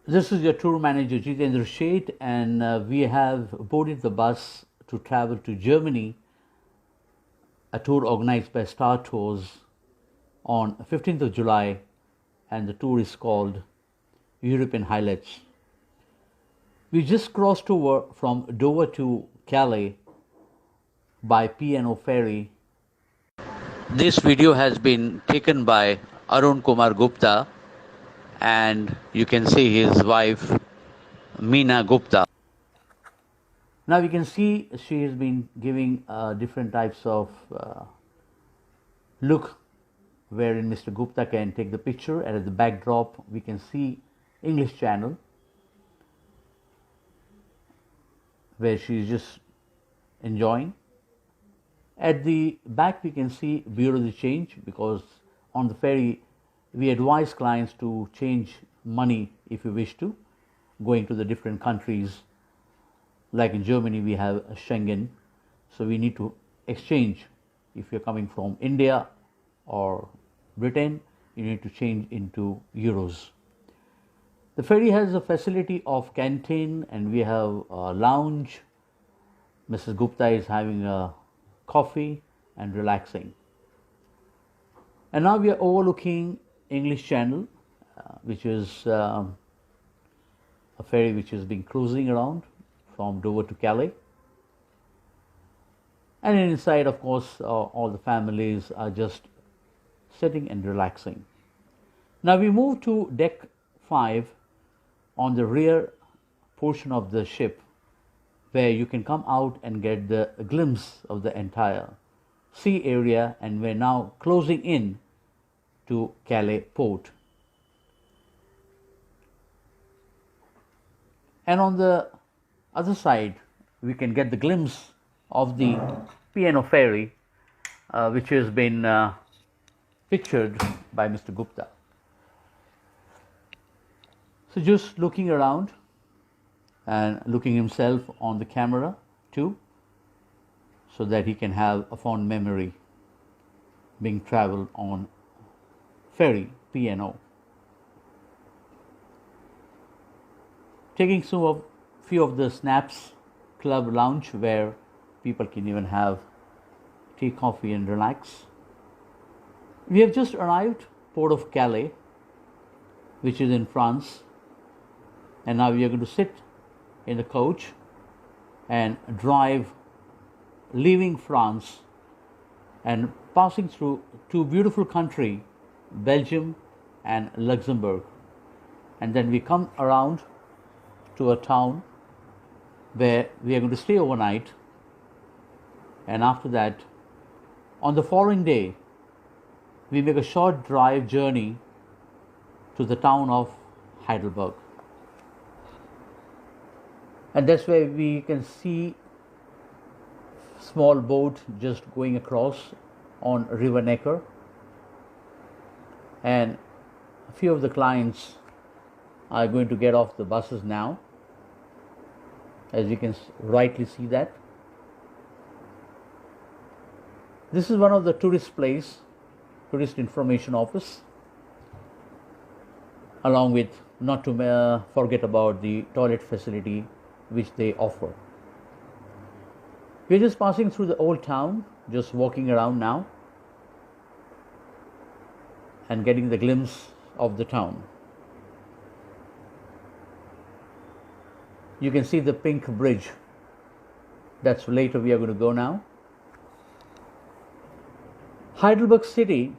This is your tour manager Jitendra Sheth, and we have boarded the bus to travel to Germany, a tour organized by Star Tours on 15th of July, and the tour is called European Highlights. We just crossed over from Dover to Calais by P&O ferry. This video has been taken by Arun Kumar Gupta, and you can see his wife Meena Gupta. Now we can see she has been giving different types of look wherein Mr. Gupta can take the picture, and at the backdrop we can see English Channel where she is just enjoying. At the back we can see Bureau de Change, because on the ferry we advise clients to change money if you wish to, going to the different countries. Like in Germany we have Schengen, so we need to exchange. If you're coming from India or Britain, you need to change into euros. The ferry has a facility of canteen, and we have a lounge. Mrs. Gupta is having a coffee and relaxing. And now we are overlooking English Channel, which is a ferry which has been cruising around from Dover to Calais. And inside, of course, all the families are just sitting and relaxing. Now we move to deck 5 on the rear portion of the ship, where you can come out and get the glimpse of the entire sea area, and we're now closing in to Calais port. And on the other side we can get the glimpse of the P&O ferry, which has been pictured by Mr. Gupta. So just looking around and looking himself on the camera too, so that he can have a fond memory being traveled on ferry P&O. Taking few of the snaps, club lounge where people can even have tea, coffee and relax. We have just arrived port of Calais, which is in France, and now we are going to sit in the coach and drive, leaving France and passing through two beautiful countries, Belgium and Luxembourg. And then we come around to a town where we are going to stay overnight, and after that, on the following day, we make a short drive journey to the town of Heidelberg. And that's where we can see small boat just going across on River Neckar, and a few of the clients are going to get off the buses now, as you can rightly see that. This is one of the tourist information office, along with, not to forget about the toilet facility which they offer. We're just passing through the old town, just walking around now and getting the glimpse of the town. You can see the pink bridge. That's later we are going to go now. Heidelberg city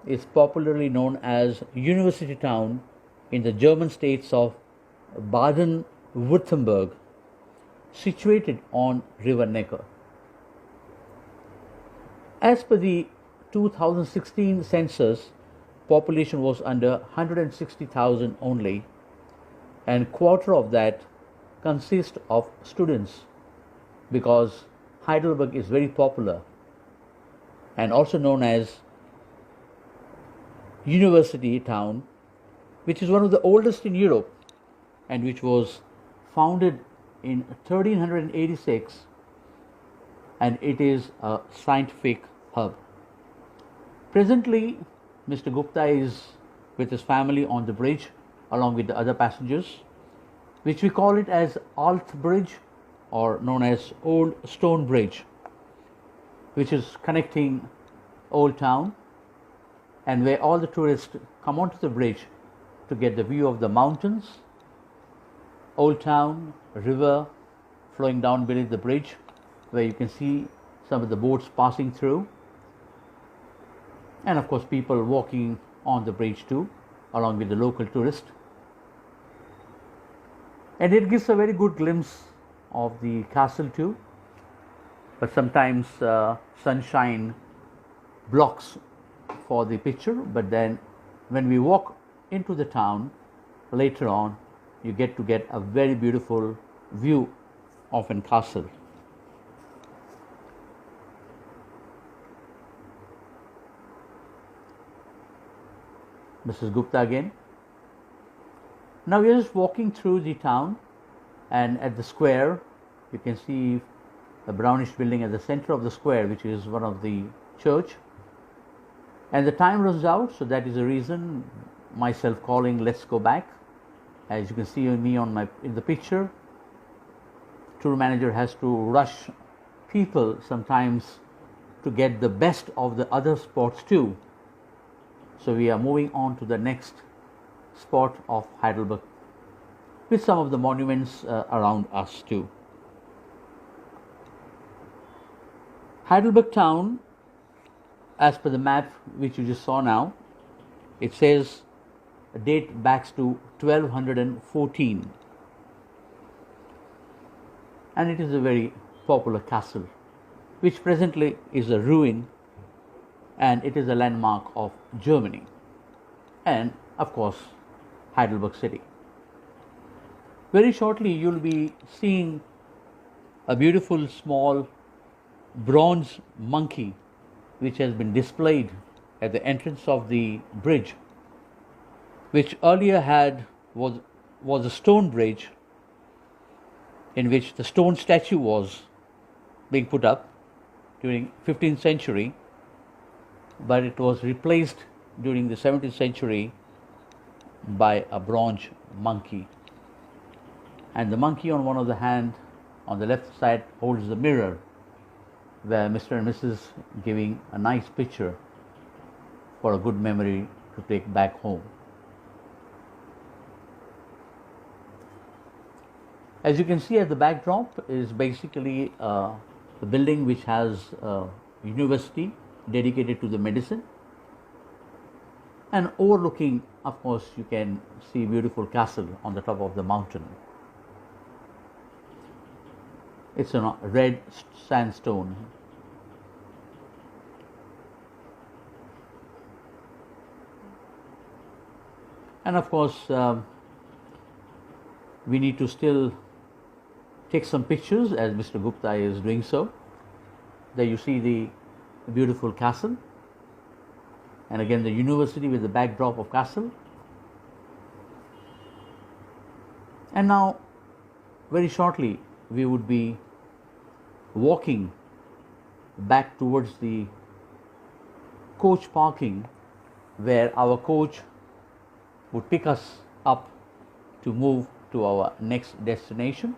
is popularly known as University Town in the German states of Baden-Württemberg, situated on River Neckar. As per the 2016 census, population was under 160,000 only, and quarter of that consists of students, because Heidelberg is very popular and also known as University Town, which is one of the oldest in Europe and which was founded in 1386, and it is a scientific hub. Presently, Mr. Gupta is with his family on the bridge along with the other passengers, which we call it as Alt Bridge, or known as Old Stone Bridge, which is connecting Old Town, and where all the tourists come onto the bridge to get the view of the mountains, Old Town, river flowing down beneath the bridge, where you can see some of the boats passing through, and of course people walking on the bridge too, along with the local tourists. And it gives a very good glimpse of the castle too, but sometimes sunshine blocks for the picture, but then when we walk into the town later on, you get a very beautiful view of a castle. Mrs. Gupta again. Now we are just walking through the town, and at the square you can see a brownish building at the center of the square, which is one of the church. And the time runs out, so that is the reason myself calling let's go back. As you can see me in the picture, tour manager has to rush people sometimes to get the best of the other spots too. So we are moving on to the next spot of Heidelberg, with some of the monuments around us too. Heidelberg town, as per the map which you just saw now, it says date backs to 1214, and it is a very popular castle, which presently is a ruin, and it is a landmark of Germany and of course Heidelberg city. Very shortly you will be seeing a beautiful small bronze monkey which has been displayed at the entrance of the bridge, which earlier was a stone bridge in which the stone statue was being put up during 15th century, but it was replaced during the 17th century by a bronze monkey. And the monkey on one of the hand, on the left side, holds the mirror, where Mr. and Mrs. giving a nice picture for a good memory to take back home. As you can see at the backdrop is basically the building which has a university dedicated to the medicine, and overlooking, of course, you can see beautiful castle on the top of the mountain. It's a red sandstone. And of course we need to still take some pictures, as Mr. Gupta is doing so. There you see the beautiful castle, and again the university with the backdrop of castle. And now very shortly we would be walking back towards the coach parking, where our coach would pick us up to move to our next destination.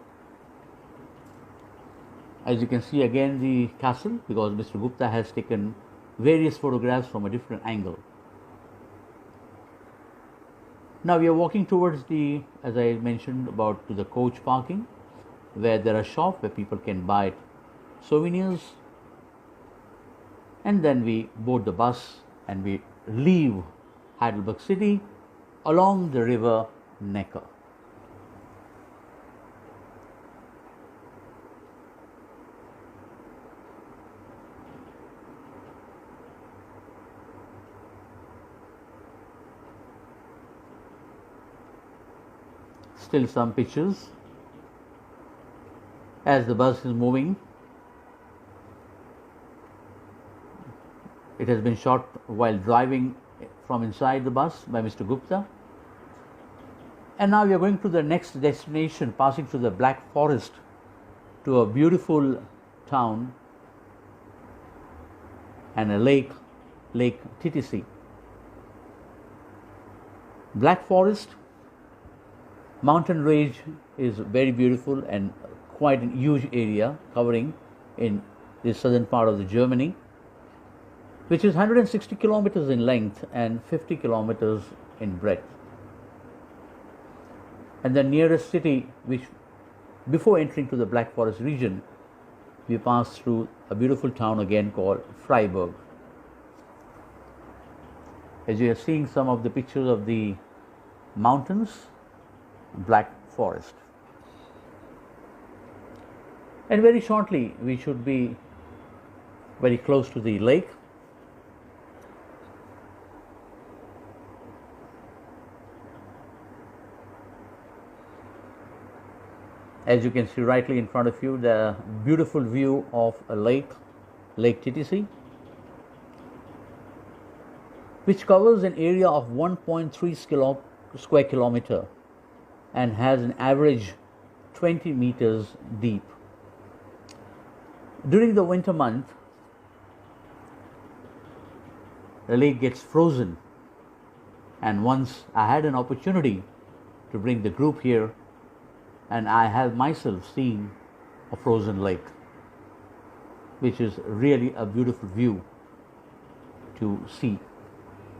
As you can see again the castle, because Mr. Gupta has taken various photographs from a different angle. Now we are walking towards the, as I mentioned about, to the coach parking, where there are shops where people can buy souvenirs, and then we board the bus and we leave Heidelberg city along the river Neckar. Still some pictures as the bus is moving. It has been shot while driving from inside the bus by Mr. Gupta. And now we are going to the next destination, passing through the Black Forest to a beautiful town and a lake Titisee. Black Forest Mountain range is very beautiful and quite a huge area covering in the southern part of the Germany, which is 160 kilometers in length and 50 kilometers in breadth. And the nearest city, which before entering to the Black Forest region, we pass through a beautiful town again called Freiburg. As you are seeing some of the pictures of the mountains, Black Forest. And very shortly we should be very close to the lake. As you can see rightly in front of you, the beautiful view of a lake, Lake Titisee, which covers an area of 1.3 square kilometer and has an average 20 meters deep. During the winter month, the lake gets frozen, and once I had an opportunity to bring the group here, and I have myself seen a frozen lake, which is really a beautiful view to see.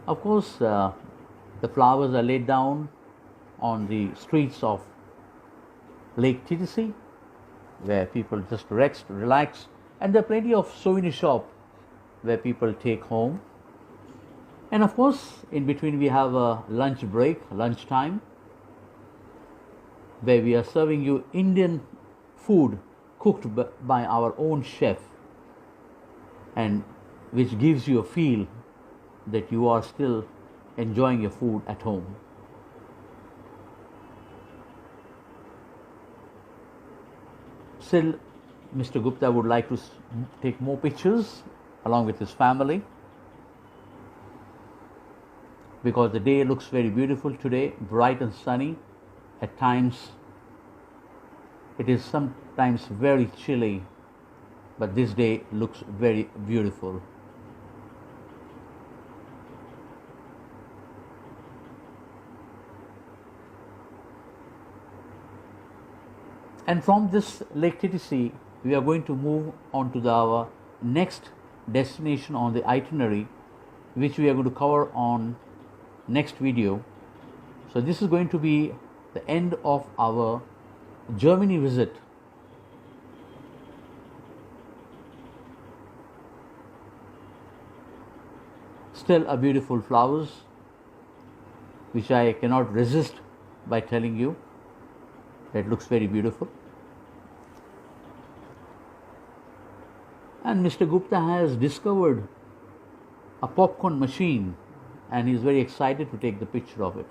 Of course, the flowers are laid down on the streets of Lake Titisee, where people just rest, relax, and there are plenty of souvenir shops where people take home. And of course, in between we have a lunch break, lunch time, where we are serving you Indian food cooked by our own chef, and which gives you a feel that you are still enjoying your food at home. Still, Mr. Gupta would like to take more pictures along with his family, because the day looks very beautiful today, bright and sunny. At times it is sometimes very chilly, but this day looks very beautiful. And from this Lake Titisee, we are going to move on to our next destination on the itinerary, which we are going to cover on next video. So this is going to be the end of our Germany visit. Still a beautiful flowers, which I cannot resist by telling you that looks very beautiful. And Mr. Gupta has discovered a popcorn machine, and he is very excited to take the picture of it.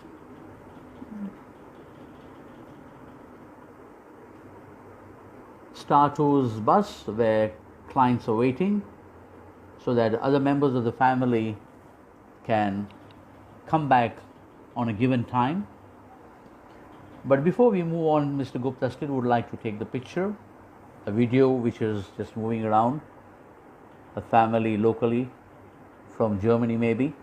Star Tours bus where clients are waiting so that other members of the family can come back on a given time. But before we move on, Mr. Gupta still would like to take the picture, a video which is just moving around, a family locally from Germany maybe.